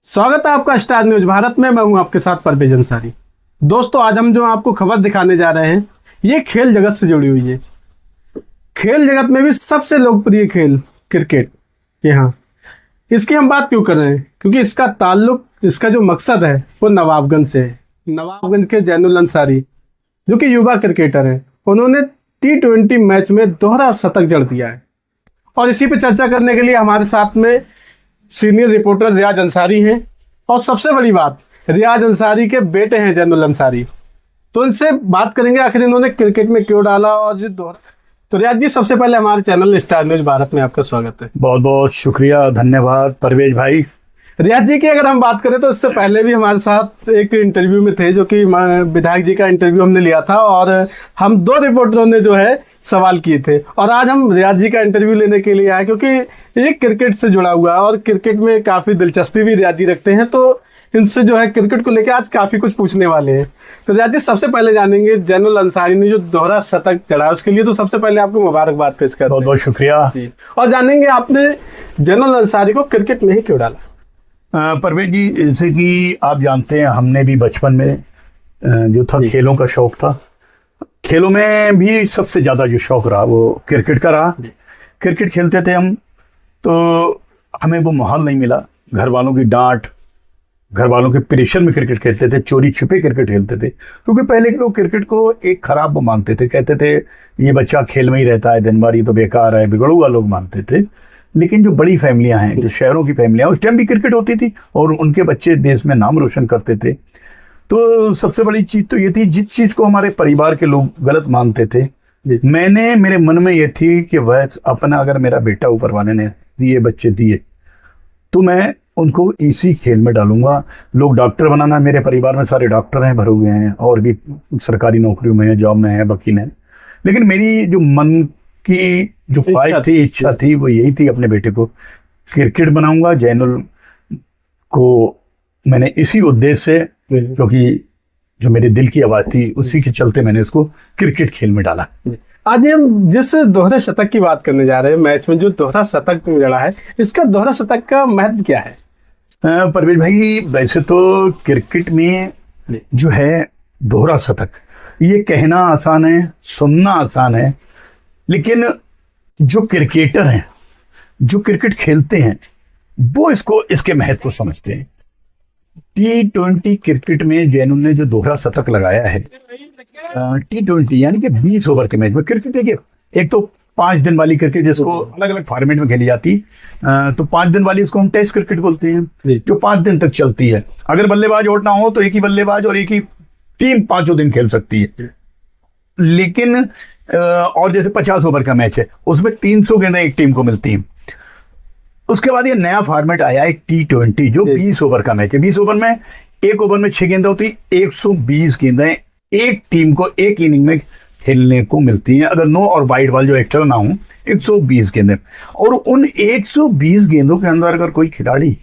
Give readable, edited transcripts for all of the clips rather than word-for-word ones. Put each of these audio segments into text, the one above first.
स्वागत है आपका स्टार न्यूज भारत में। मैं हूं आपके साथ परवेज अंसारी। दोस्तों, आज हम जो आपको खबर दिखाने जा रहे हैं ये खेल जगत से जुड़ी हुई है। खेल जगत में भी सबसे लोकप्रिय खेल क्रिकेट। जी हाँ, इसकी हम बात क्यों कर रहे हैं? क्योंकि इसका ताल्लुक, इसका जो मकसद है वो नवाबगंज से है। नवाबगंज के जैनुल अंसारी जो कि युवा क्रिकेटर हैं, उन्होंने T20 मैच में दोहरा शतक जड़ दिया है। और इसी पे चर्चा करने के लिए हमारे साथ में सीनियर रिपोर्टर रियाज अंसारी हैं। और सबसे बड़ी बात, रियाज अंसारी के बेटे हैं जैनुल अंसारी। तो इनसे बात करेंगे आखिर इन्होंने क्रिकेट में क्यों डाला। और तो रियाज जी, सबसे पहले हमारे चैनल स्टार न्यूज भारत में आपका स्वागत है। बहुत बहुत शुक्रिया, धन्यवाद परवेज भाई। रियाज जी की अगर हम बात करें तो इससे पहले भी हमारे साथ एक इंटरव्यू में थे, जो कि विधायक जी का इंटरव्यू हमने लिया था और हम दो रिपोर्टरों ने जो है सवाल किए थे। और आज हम रियाज जी का इंटरव्यू लेने के लिए आए क्योंकि ये क्रिकेट से जुड़ा हुआ है और क्रिकेट में काफ़ी दिलचस्पी भी रियाज जी रखते हैं। तो इनसे जो है क्रिकेट को लेकर आज काफ़ी कुछ पूछने वाले हैं। तो रियाज जी, सबसे पहले जानेंगे जैनुल अंसारी ने जो दोहरा शतक जड़ा, उसके लिए तो सबसे पहले आपको मुबारकबाद पेश करते हैं। बहुत बहुत शुक्रिया। और जानेंगे आपने जैनुल अंसारी को क्रिकेट में ही क्यों डाला। परवेज जी, जैसे कि आप जानते हैं, हमने भी बचपन में जो था खेलों का शौक था। खेलों में भी सबसे ज़्यादा जो शौक रहा वो क्रिकेट का रहा। क्रिकेट खेलते थे हम, तो हमें वो माहौल नहीं मिला। घर वालों की डांट, घर वालों के प्रेशर में क्रिकेट खेलते थे, चोरी छुपे क्रिकेट खेलते थे। क्योंकि पहले के लोग क्रिकेट को एक खराब वो मानते थे, कहते थे ये बच्चा खेल में ही रहता है, दिन भर ये तो बेकार है, बिगड़ुआ लोग मानते थे। लेकिन जो बड़ी फैमिलियां हैं, जो शहरों की फैमिलियां, उस टाइम भी क्रिकेट होती थी और उनके बच्चे देश में नाम रोशन करते थे। तो सबसे बड़ी चीज़ तो ये थी, जिस चीज़ को हमारे परिवार के लोग गलत मानते थे, मेरे मन में ये थी कि वह अपना, अगर मेरा बेटा ऊपर वाले ने दिए, बच्चे दिए, तो मैं उनको इसी खेल में डालूंगा। लोग डॉक्टर बनाना, मेरे परिवार में सारे डॉक्टर हैं, भरे हुए हैं, और भी सरकारी नौकरियों में हैं, जॉब में हैं, वकील हैं। लेकिन मेरी जो मन की जो ख्वाहिश थी, इच्छा थी, वो यही थी, अपने बेटे को क्रिकेट बनाऊंगा। जैनुल को मैंने इसी उद्देश्य से, क्योंकि जो मेरे दिल की आवाज़ थी, उसी के चलते मैंने उसको क्रिकेट खेल में डाला। आज हम जिस दोहरे शतक की बात करने जा रहे हैं, मैच में जो दोहरा शतक जड़ा है, इसका दोहरा शतक का महत्व क्या है? परवेज भाई, वैसे तो क्रिकेट में जो है दोहरा शतक, ये कहना आसान है, सुनना आसान है, लेकिन जो क्रिकेटर हैं, जो क्रिकेट खेलते हैं, वो इसके महत्व को समझते हैं। T20 क्रिकेट में जैनुल ने जो दोहरा शतक लगाया है, T20 यानी कि 20 ओवर के मैच में, क्रिकेट देखिए, एक तो 5 दिन वाली क्रिकेट, जिसको अलग अलग फॉर्मेट में खेली जाती, तो 5 दिन वाली इसको हम टेस्ट क्रिकेट बोलते हैं, जो 5 दिन तक चलती है। अगर बल्लेबाज आउट ना हो तो एक ही बल्लेबाज और एक ही टीम 5 दिन खेल सकती है। लेकिन और जैसे 50 ओवर का मैच है, उसमें 300 गेंदें एक टीम को मिलती हैं। उसके बाद ये नया फॉर्मेट आया है T20, जो 20 ओवर का मैच है। 20 ओवर में एक ओवर में 6 गेंदें होती, 120 गेंदें एक टीम को एक इनिंग में खेलने को मिलती हैं। अगर नो और वाइड बॉल जो एक्स्ट्रा ना हो, 120 गेंदें। और उन 120 गेंदों के अंदर अगर कोई खिलाड़ी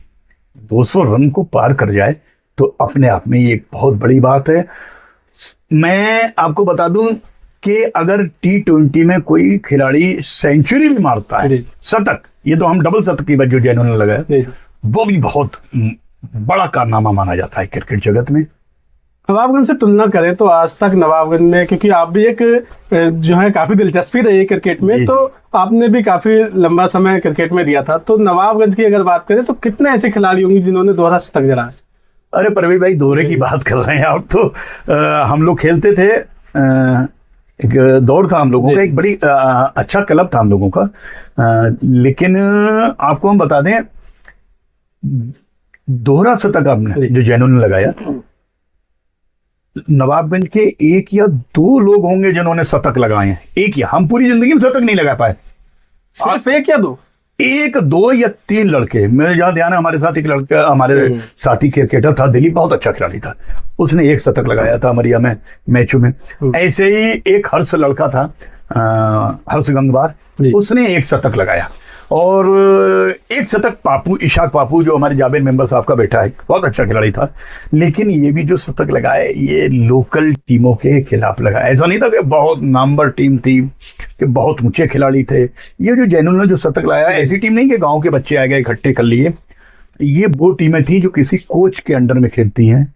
200 रन को पार कर जाए, तो अपने आप में ये एक बहुत बड़ी बात है। मैं आपको बता दूं कि अगर T20 में कोई खिलाड़ी सेंचुरी भी मारता है, शतक, ये तो हम डबल शतक की बात जो जैनुल ने लगाया, वो भी बहुत बड़ा कारनामा माना जाता है क्रिकेट जगत में। नवाबगंज से तुलना करें तो आज तक नवाबगंज में, क्योंकि आप भी एक जो है काफी दिलचस्पी रही है क्रिकेट में, तो आपने भी काफी लंबा समय क्रिकेट में दिया था। तो नवाबगंज की अगर बात करें तो कितने ऐसे खिलाड़ी होंगे जिन्होंने दोहरा शतक जड़ा है? अरे परवेज भाई, दोहरे की बात कर रहे हैं आप तो। हम लोग खेलते थे, एक दौर था हम लोगों का, एक बड़ी अच्छा क्लब था हम लोगों का। लेकिन आपको हम बता दें, दोहरा शतक आपने जो जैनुल ने लगाया, नवाबगंज के 1 या 2 लोग होंगे जिन्होंने शतक लगाए हैं। एक या, हम पूरी जिंदगी में शतक नहीं लगा पाए। सिर्फ 1 या 2? 1, 2 या 3 लड़के। मेरे जहाँ ध्यान है, हमारे साथ एक लड़का, हमारे साथी क्रिकेटर था, दिलीप, बहुत अच्छा खिलाड़ी था, उसने 1 शतक लगाया था अमरिया में मैचों में। ऐसे ही एक हर्ष लड़का था, हर्ष गंगवार, उसने 1 शतक लगाया। और 1 शतक पापू, इशाक पापू, जो हमारे जावेद मेंबर साहब का बेटा है, बहुत अच्छा खिलाड़ी था। लेकिन ये भी जो शतक लगाए, ये लोकल टीमों के खिलाफ लगाया। ऐसा नहीं था कि बहुत नामवर टीम थी, कि बहुत ऊंचे खिलाड़ी थे। ये जो जैनुल ने जो शतक लगाया, ऐसी टीम नहीं कि गांव के बच्चे आ गए इकट्ठे कर लिए। ये वो टीमें थी जो किसी कोच के अंडर में खेलती हैं,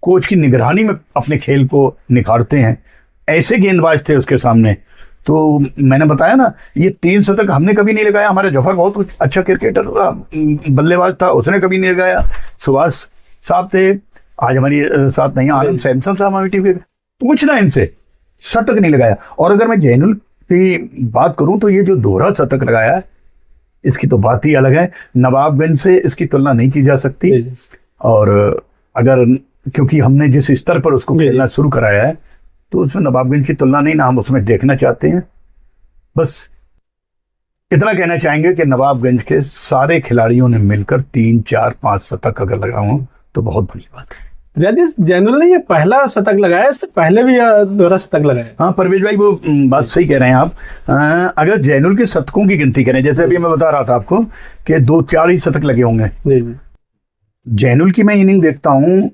कोच की निगरानी में अपने खेल को निखारते हैं, ऐसे गेंदबाज थे उसके सामने। तो मैंने बताया ना, ये 3 शतक हमने कभी नहीं लगाया। हमारा जफर बहुत अच्छा क्रिकेटर बल्लेबाज था, उसने कभी नहीं लगाया। सुभाष साहब थे, आज हमारी साथ नहीं, आनंद सैमसन साहब हमारी टीम के, पूछना इनसे, शतक नहीं लगाया। और अगर मैं जैनुल की बात करूं तो ये जो दोहरा शतक लगाया है, इसकी तो बात ही अलग है। नवाबगंज से इसकी तुलना नहीं की जा सकती। और अगर, क्योंकि हमने जिस स्तर पर उसको खेलना शुरू कराया है, तो उसमें नवाबगंज की तुलना नहीं ना हम उसमें देखना चाहते हैं। बस इतना कहना चाहेंगे कि नवाबगंज के सारे खिलाड़ियों ने मिलकर 3, 4, 5 शतक अगर लगाऊं तो बहुत बड़ी बात है। रियाज जी, जैनुल ने ये पहला शतक लगाया, इससे पहले भी दोहरा शतक लगाया? हाँ परवेज भाई, वो बात सही कह रहे हैं आप। अगर जैनुल के शतकों की गिनती करें, जैसे अभी मैं बता रहा था आपको कि 2-4 ही शतक लगे होंगे। जैनुल की मैं इनिंग देखता हूँ,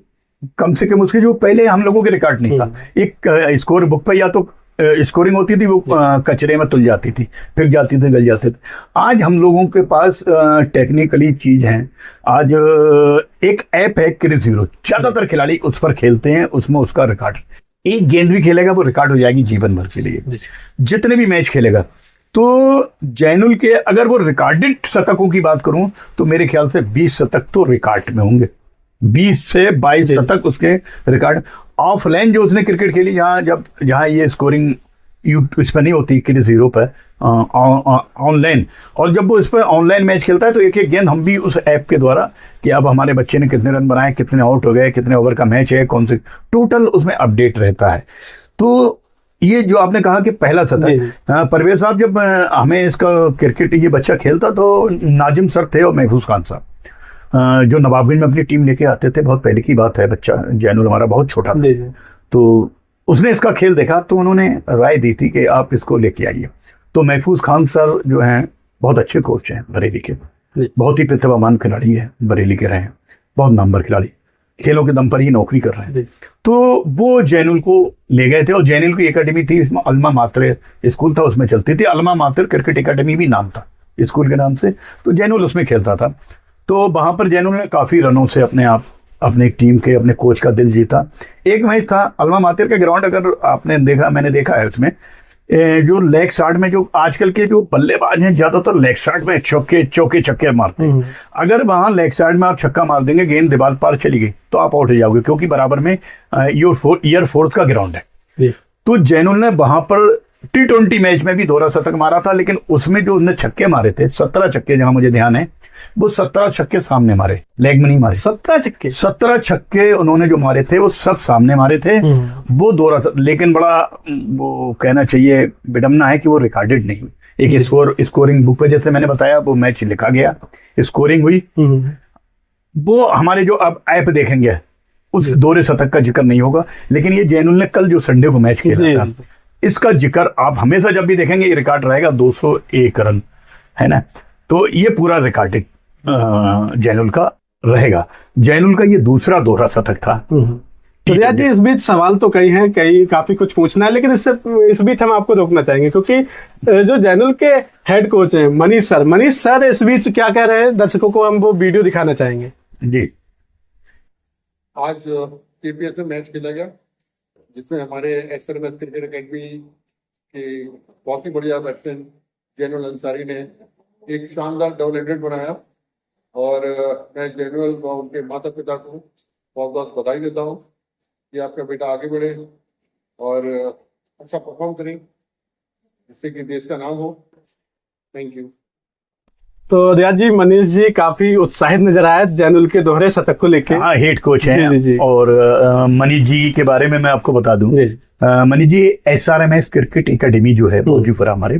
कम से कम उसके जो पहले हम लोगों के रिकॉर्ड नहीं था। एक स्कोर बुक पे या तो स्कोरिंग होती थी, वो कचरे में तुल जाती थी, फिर जाती थी, गल जाते थे। आज हम लोगों के पास टेक्निकली चीज है। आज एक ऐप है क्रिस हीरो, ज्यादातर खिलाड़ी उस पर खेलते हैं, उसमें उसका रिकॉर्ड, एक गेंद भी खेलेगा वो रिकॉर्ड हो जाएगी जीवन भर के लिए, जितने भी मैच खेलेगा। तो जैनुल के अगर वो रिकॉर्डेड शतकों की बात करूं तो मेरे ख्याल से 20 शतक तो रिकॉर्ड में होंगे, 20 से 22 शतक उसके रिकॉर्ड। ऑफलाइन जो उसने क्रिकेट खेली, जहाँ ये स्कोरिंग इस पर नहीं होती क्रिस हीरो पर, ऑनलाइन, और जब वो इस पर ऑनलाइन मैच खेलता है तो एक एक गेंद हम भी उस ऐप के द्वारा कि अब हमारे बच्चे ने कितने रन बनाए, कितने आउट हो गए, कितने ओवर का मैच है, कौन से, टोटल उसमें अपडेट रहता है। तो ये जो आपने कहा कि पहला शतक, परवेज साहब, जब हमें इसका क्रिकेट ये बच्चा खेलता तो नाजिम सर थे और महफूज खान साहब, जो नवाबगंज में अपनी टीम लेके आते थे। बहुत पहले की बात है, बच्चा जैनुल हमारा बहुत छोटा था। तो उसने इसका खेल देखा तो उन्होंने राय दी थी कि आप इसको लेके आइए। तो महफूज खान सर जो हैं बहुत अच्छे कोच हैं बरेली के, बहुत ही प्रतिभावान खिलाड़ी है, बरेली के रहे हैं, बहुत नामवर खिलाड़ी, खेलों के दम पर ही नौकरी कर रहे हैं। तो वो जैनुल को ले गए थे, और जैनुल की एकेडमी थी, इसमें अल्मा मातर स्कूल था, उसमें चलती थी। अल्मा मातर क्रिकेट एकेडमी भी नाम था स्कूल के नाम से। तो जैनुल उसमें खेलता था। तो वहां पर जैनुल ने काफी रनों से अपने टीम के, अपने कोच का दिल जीता। एक मैच था अल्मा मातर का ग्राउंड, अगर आपने देखा, मैंने देखा है, उसमें जो लेग साइड में जो आजकल के जो बल्लेबाज हैं ज्यादातर लेग साइड में चौके छक्के मारते हैं। अगर वहां लेग साइड में आप छक्का मार देंगे, गेंद दीवार पार चली गई तो आप आउट हो जाओगे, क्योंकि बराबर में एयर फोर्स का ग्राउंड है। तो जैनुल ने वहां पर T20 मैच में भी दोहरा शतक मारा था, लेकिन उसमें जो उसने छक्के मारे थे, 17 छक्के, जहां मुझे ध्यान है, वो 17 छक्के सामने मारे, लेग में नहीं मारे। 17 छक्के उन्होंने जो मारे थे वो सब सामने मारे थे। वो दोहरा, लेकिन बड़ा वो कहना चाहिए विडम्बना है कि वो रिकॉर्डेड नहीं हुई। एक स्कोरिंग बुक पे, जैसे मैंने बताया, वो मैच लिखा गया, स्कोरिंग हुई। वो हमारे जो अब ऐप देखेंगे उस दोहरे शतक का जिक्र नहीं होगा, लेकिन ये जैनुल ने कल जो संडे को मैच खेला था, इसका जिक्र आप हमेशा जब भी देखेंगे, ये रिकॉर्ड रहेगा 201 रन, है ना। तो ये पूरा रिकॉर्डेड जैनुल का रहेगा। जैनुल का ये दूसरा दोहरा शतक था। तो रियाज जी, इस बीच सवाल तो कई हैं, काफी कुछ पूछना है, लेकिन इस बीच हम आपको रोकना चाहेंगे, क्योंकि जो जैनुल के हेड कोच हैं मनीष सर इस बीच क्या कह रहे हैं, दर्शकों को हम वो वीडियो दिखाना चाहेंगे। जी, आज केपीएस में मैच खेला गया, जिसमें हमारे एसआरएमएस क्रिकेट एकेडमी के बहुत ही बढ़िया बैट्समैन जैनुल अंसारी ने एक शानदार डबल 100 बनाया। और मैं जैनुल और उनके माता पिता को बहुत बहुत बधाई देता हूँ कि आपका बेटा आगे बढ़े और अच्छा परफॉर्म करें, जिससे कि देश का नाम हो। Thank you. तो रियाज जी, मनीष जी काफी उत्साहित नजर आए जैनुल के दोहरे शतक को लेके। हाँ, हेड कोच हैं। जी। और मनीष जी के बारे में मैं आपको बता दूं, Manish ji SRMS cricket academy जो है बोजूपुरा हमारे,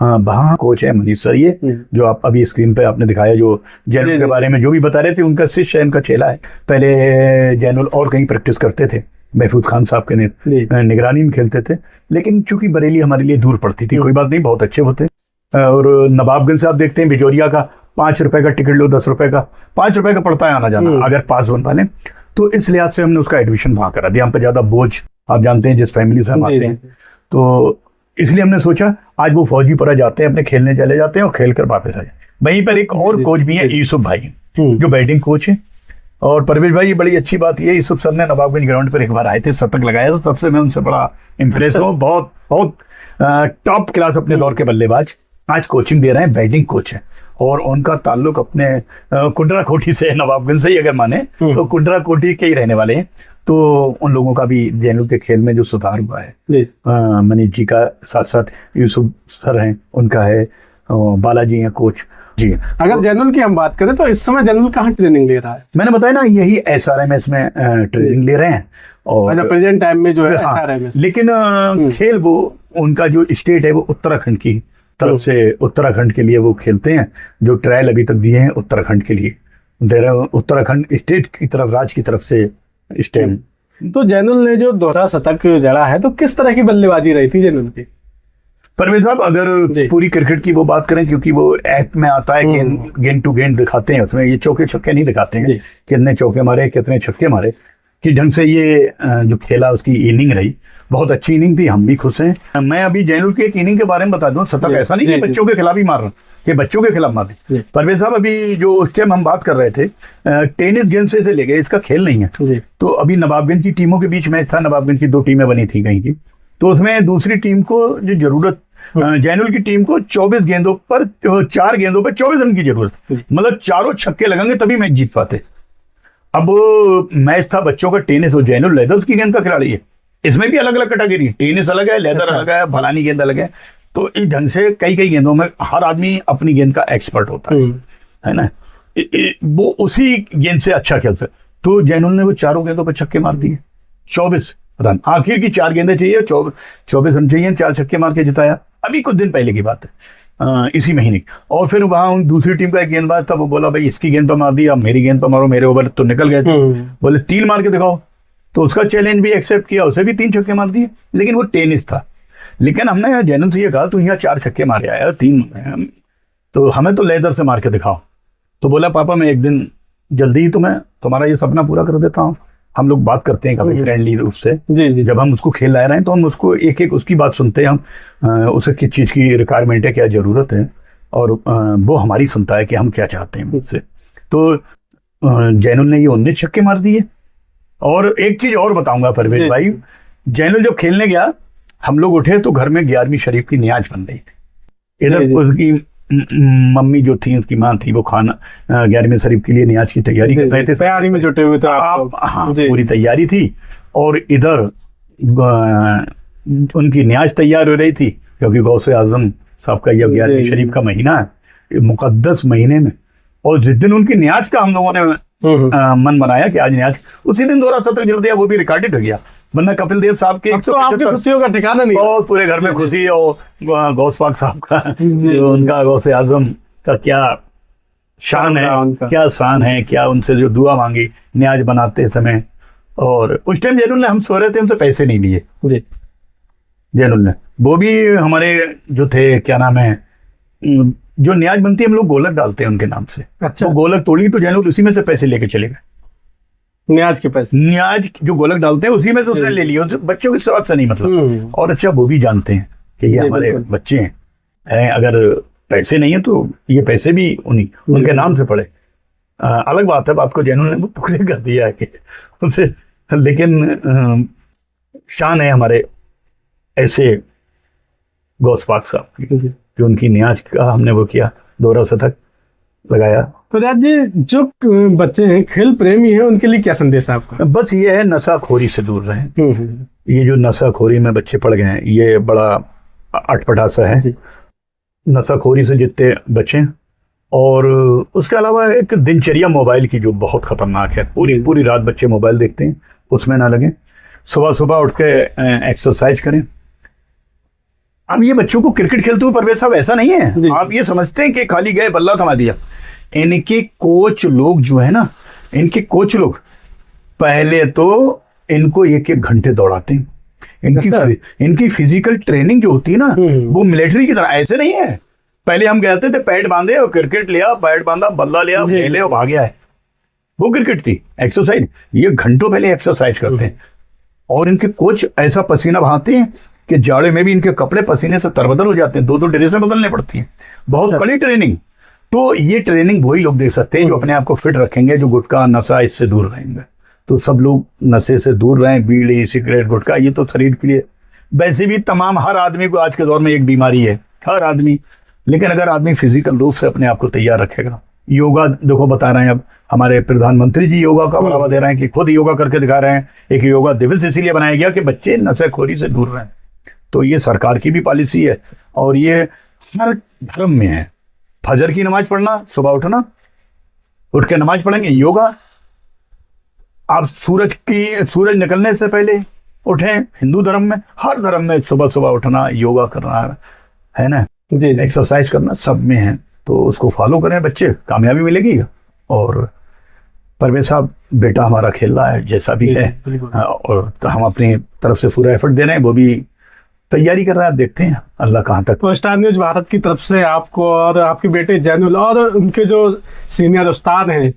वहाँ कोच है मनीष सर। ये जो आप अभी स्क्रीन पे आपने दिखाया, जो जैनुल के बारे में जो भी बता रहे थे, उनका शिष्य, इनका चेला है। पहले जैनुल और कहीं प्रैक्टिस करते थे, महफूज खान साहब के निगरानी में खेलते थे, लेकिन चूंकि बरेली हमारे लिए दूर पड़ती थी, कोई बात नहीं, बहुत अच्छे होते। और नवाबगंज से आप देखते हैं बिजोरिया का 5 रुपए का टिकट लो, 10 रुपए का, 5 रुपए का पड़ता है आना जाना, अगर पास बन पाले। तो इस लिहाज से हमने उसका एडमिशन वहां करा दिया। हम पे ज्यादा बोझ, आप जानते हैं जिस फैमिली से हम आते हैं, तो इसलिए हमने सोचा आज वो फौजीपुरा जाते हैं, अपने खेलने चले जाते हैं और खेल कर वापस आ जाए। वहीं पर एक और कोच भी है, यूसुफ भाई, जो बैटिंग कोच है। और परवेज भाई, ये बड़ी अच्छी बात ये यूसुफ सर ने नवाबगंज ग्राउंड पर एक बार आए थे, शतक लगाया, तो तब से मैं उनसे बड़ा इम्प्रेस हूँ। बहुत बहुत टॉप क्लास अपने दौर के बल्लेबाज, आज कोचिंग दे रहे हैं, बैटिंग कोच है। और उनका ताल्लुक अपने कुंडरा कोठी से, नवाबगंज से ही अगर माने तो कुंडरा कोठी के ही रहने वाले हैं। तो उन लोगों का भी जैनुल के खेल में जो सुधार हुआ है, मनीष जी का, साथ साथ यूसुफ सर हैं, उनका है, बालाजी हैं कोच जी। अगर जैनुल की हम बात करें तो इस समय जैनुल कहाँ ट्रेनिंग ले रहा है? मैंने बताया ना, यही SRMS में ट्रेनिंग ले रहे हैं। और प्रेजेंट टाइम में जो है हाँ, SRMS। लेकिन खेल वो, उनका जो स्टेट है वो उत्तराखंड की तरफ से, उत्तराखंड के लिए वो खेलते हैं। जो ट्रायल अभी तक दिए हैं उत्तराखंड के लिए, उत्तराखंड स्टेट की तरफ, राज्य की तरफ से स्टेट। तो जैनुल ने जो दोहरा शतक जड़ा है, तो किस तरह की बल्लेबाजी रही थी जैनुल की? परवेज साहब, अगर पूरी क्रिकेट की वो बात करें, क्योंकि वो एक्ट में आता है, गेंद टू गेंद दिखाते हैं, उसमें ये चौके छक्के नहीं दिखाते हैं, कितने चौके मारे कितने छक्के मारे, कि ढंग से ये जो खेला उसकी इनिंग रही, बहुत अच्छी इनिंग थी, हम भी खुश हैं। मैं अभी जैनुल की एक इनिंग के बारे में बता दूं, शतक ऐसा नहीं कि बच्चों के खिलाफ ही मार रहा, कि बच्चों के खिलाफ मार रहे। परवेज साहब, अभी जो उस टाइम हम बात कर रहे थे, टेनिस गेंद से ले गए, इसका खेल नहीं है। तो अभी नवाबगंज की टीमों के बीच मैच था, नवाबगंज की 2 टीमें बनी थी कहीं की, तो उसमें दूसरी टीम को जो जरूरत, जैनुल की टीम को 24 गेंदों पर 4 गेंदों पर 24 रन की जरूरत, मतलब चारों छक्के लगेंगे तभी मैच जीत पाते। अब मैच था बच्चों का टेनिस, और जैनुल लेदर्स की गेंद का खिलाड़ी है, इसमें भी अलग अलग कैटेगरी, टेनिस अलग है, लेदर अलग है, फलानी गेंद अलग है। तो इस ढंग से कई कई गेंदों में हर आदमी अपनी गेंद का एक्सपर्ट होता है ना, वो उसी गेंद से अच्छा खेलता है। तो जैनुल ने वो चारों गेंदों पर छक्के मार दिए, 24 रन, आखिर की 4 गेंदें चाहिए, 24 रन चाहिए, 4 छक्के मार के जिताया। अभी कुछ दिन पहले की बात है, इसी महीने। और फिर वहां दूसरी टीम का एक गेंदबाज था, वो बोला भाई इसकी गेंद पर मार दी, अब मेरी गेंद पर मारो, मेरे ओवर तो निकल गए थे, बोले 3 मार के दिखाओ। तो उसका चैलेंज भी एक्सेप्ट किया, उसे भी 3 छक्के मार दिए, लेकिन वो टेनिस था। लेकिन हमने जैनुल से ये कहा, तू यहाँ 4 छक्के मारे आया, 3, तो हमें तो लेदर से मार के दिखाओ। तो बोला पापा, मैं एक दिन जल्दी ही तुम्हारा ये सपना पूरा कर देता हूँ। हम लोग बात करते हैं कभी फ्रेंडली रूप से, जब हम उसको खेल ला रहे हैं तो हम उसको एक एक उसकी बात सुनते हैं, हम उसे किस चीज़ की रिक्वायरमेंट है, क्या ज़रूरत है, और वो हमारी सुनता है कि हम क्या चाहते हैं मुझसे। तो जैनुल ने ये 19 छक्के मार दिए। और एक चीज़ और बताऊंगा परवेज भाई, जैनुल जब खेलने गया, हम लोग उठे तो घर में 11वीं शरीफ की नियाज बन रही थी। इधर उसकी मम्मी जो थी, उसकी माँ थी, वो खाना 11वीं शरीफ के लिए नियाज की तैयारी कर रहे थे, तैयारी में जुटे हुए थे आप। हाँ, पूरी तैयारी थी। और इधर उनकी नियाज तैयार हो रही थी, क्योंकि गौसे आजम साहब का यह 11वीं शरीफ का महीना है, मुकद्दस महीने में। और जिस दिन उनकी नियाज का हम लोगों ने मन बनाया कि आज नियाज, उसी दिन दोहरा शतक जड़ दिया, वो भी रिकॉर्डेड हो गया। वरना कपिल देव साहब के तो आपकी खुशियों का ठिकाना नहीं, बहुत पूरे घर में खुशी। और गौस पाक साहब का, उनका गौसे आजम का क्या शान है, क्या शान है, क्या उनसे जो दुआ मांगी नियाज बनाते समय। और उस टाइम जैनुल ने, हम सो रहे थे, हमसे पैसे नहीं लिए जैनुल ने, वो भी हमारे जो थे, क्या नाम है, जो नियाज बनती है हम लोग गोलक डालते हैं उनके नाम से। अच्छा। वो गोलक तोड़ी तो जैनुल उसी में से पैसे लेके चले गए, नियाज के पैसे, नियाज जो गोलक डालते हैं उसी में से उसने ले लिया, बच्चों की स्वाद से नहीं मतलब। और अच्छा, वो भी जानते हैं कि ये हमारे बच्चे हैं, अगर पैसे नहीं है तो ये पैसे भी उनके नाम से पड़े। अलग बात है, बात को जैनुल ने टुकड़े कर दिया है कि उसे, लेकिन शान है हमारे ऐसे गौस पाक साहब की कि उनकी नियाज का हमने वो किया, दोहरा शतक लगाया। तो राज जी, जो बच्चे हैं, खेल प्रेमी हैं, उनके लिए क्या संदेश है आपका? बस ये है, नशाखोरी से दूर रहें। ये जो नशाखोरी में बच्चे पड़ गए हैं, ये बड़ा अटपटा सा है। नशाखोरी से जितने बचें। और उसके अलावा एक दिनचर्या मोबाइल की जो बहुत खतरनाक है, पूरी रात बच्चे मोबाइल देखते हैं, उसमें ना लगें। सुबह सुबह उठ के एक्सरसाइज करें। अब ये बच्चों को क्रिकेट खेलते हुए परवेज साहब ऐसा नहीं है, आप ये समझते हैं कि खाली गए बल्ला थमा दिया। इनके कोच लोग जो है ना, इनके कोच लोग पहले तो इनको 1-1 घंटे दौड़ाते हैं। इनकी फिजिकल ट्रेनिंग जो होती है ना, वो मिलिट्री की तरह, ऐसे नहीं है पहले हम कहते थे पैड बांधे और क्रिकेट लिया, पैड बांधा, बल्ला लिया, खेले और भाग गया है, वो क्रिकेट थी। एक्सरसाइज ये घंटों पहले एक्सरसाइज करते हैं। और इनके कोच ऐसा पसीना बहाते हैं कि जाड़े में भी इनके कपड़े पसीने से तरबदर हो जाते हैं, 2-2 ड्रेसें बदलने पड़ती हैं। बहुत कड़ी ट्रेनिंग। तो ये ट्रेनिंग वही लोग दे सकते हैं जो अपने आप को फिट रखेंगे, जो गुटखा नशा इससे दूर रहेंगे। तो सब लोग नशे से दूर रहें, बीड़ी सिगरेट गुटखा, ये तो शरीर के लिए वैसे भी तमाम हर आदमी को आज के दौर में एक बीमारी है, हर आदमी। लेकिन अगर आदमी फिजिकल रूप से अपने आप को तैयार रखेगा, योगा देखो बता रहे हैं, अब हमारे प्रधानमंत्री जी योगा का बढ़ावा दे रहे हैं कि खुद योगा करके दिखा रहे हैं। एक योगा दिवस इसीलिए बनाया गया कि बच्चे नशेखोरी से दूर रहें। तो ये सरकार की भी पॉलिसी है और ये हर धर्म में है। फजर की नमाज पढ़ना, सुबह उठना, उठ के नमाज पढ़ेंगे, योगा। आप सूरज निकलने से पहले उठें, हिंदू धर्म में, हर धर्म में सुबह सुबह उठना, योगा करना है ना, जी जी। एक्सरसाइज करना, सब में है। तो उसको फॉलो करें बच्चे, कामयाबी मिलेगी। और परवेज साहब बेटा हमारा खेल रहा है जैसा भी है, बिल्कुल। और तो हम अपनी तरफ से पूरा एफर्ट दे रहे हैं, वो भी तैयारी कर रहा है। आप देखते हैं अल्लाह कहाँ तक। तो स्टार न्यूज भारत की तरफ से आपको और आपके बेटे जैनुल और उनके जो सीनियर उस्ताद हैं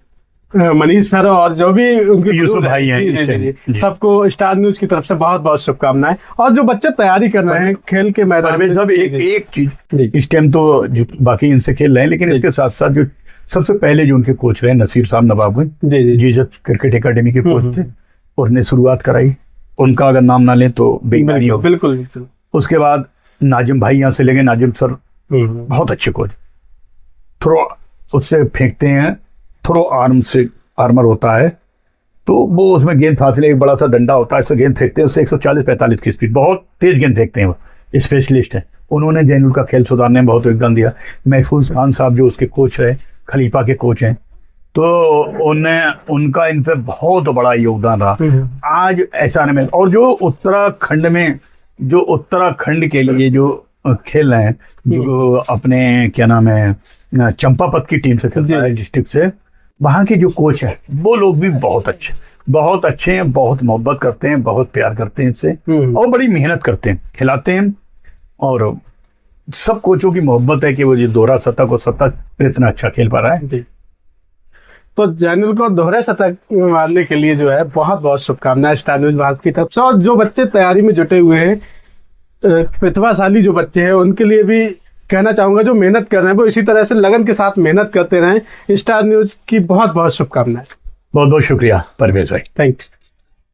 मनीष सर और जो भी उनके यूसुफ गुरु भाई हैं, जी, जी, जी, जी। सबको स्टार न्यूज की तरफ से बहुत बहुत शुभकामनाएं। और जो बच्चे तैयारी कर रहे हैं खेल के मैदान परवेज में, साहब एक जी, चीज, जी। इस टाइम तो जो बाकी इनसे खेल रहे हैं, लेकिन इसके साथ साथ जो सबसे पहले जो उनके कोच रहे नसीर साहब नवाबगंज, जी जी जीजस क्रिकेट एकेडमी के कोच थे, उन्होंने शुरुआत कराई। उनका अगर नाम ना लें तो बेईमानी हो। बिल्कुल बिल्कुल। उसके बाद नाजिम भाई यहाँ से ले गए, नाजिम सर बहुत अच्छे कोच, थ्रो उससे फेंकते हैं, थ्रो आर्म से आर्मर होता है, तो वो उसमें गेंद फासले, एक बड़ा सा डंडा होता है, इससे गेंद फेंकते हैं, उससे 140-45 की स्पीड, बहुत तेज गेंद फेंकते हैं, वो स्पेशलिस्ट है। उन्होंने जैनुल का खेल सुधारने में बहुत योगदान दिया। महफूज खान साहब जो उसके कोच रहे, खलीफा के कोच हैं, तो उनका इन पे बहुत बड़ा योगदान रहा। आज ऐसा नहीं, और जो उत्तराखंड के लिए जो खेल रहे हैं, जो अपने क्या नाम है चंपापत की टीम से खेलता है, डिस्ट्रिक्ट से, वहाँ के जो कोच हैं वो लोग भी बहुत अच्छे हैं, बहुत मोहब्बत करते हैं, बहुत प्यार करते हैं इससे, और बड़ी मेहनत करते हैं, खिलाते हैं। और सब कोचों की मोहब्बत है कि वो जो दोहरा शतक और शतक इतना अच्छा खेल पा रहा है। जी। तो जैनुल को दोहरे शतक मारने के लिए जो है बहुत बहुत शुभकामनाएं स्टार न्यूज भारत की तरफ से। और जो बच्चे तैयारी में जुटे हुए हैं, प्रतिभाशाली जो बच्चे हैं, उनके लिए भी कहना चाहूंगा जो मेहनत कर रहे हैं वो इसी तरह से लगन के साथ मेहनत करते रहें। स्टार न्यूज की बहुत बहुत शुभकामनाएं। बहुत बहुत शुक्रिया परवेज भाई। Thank you.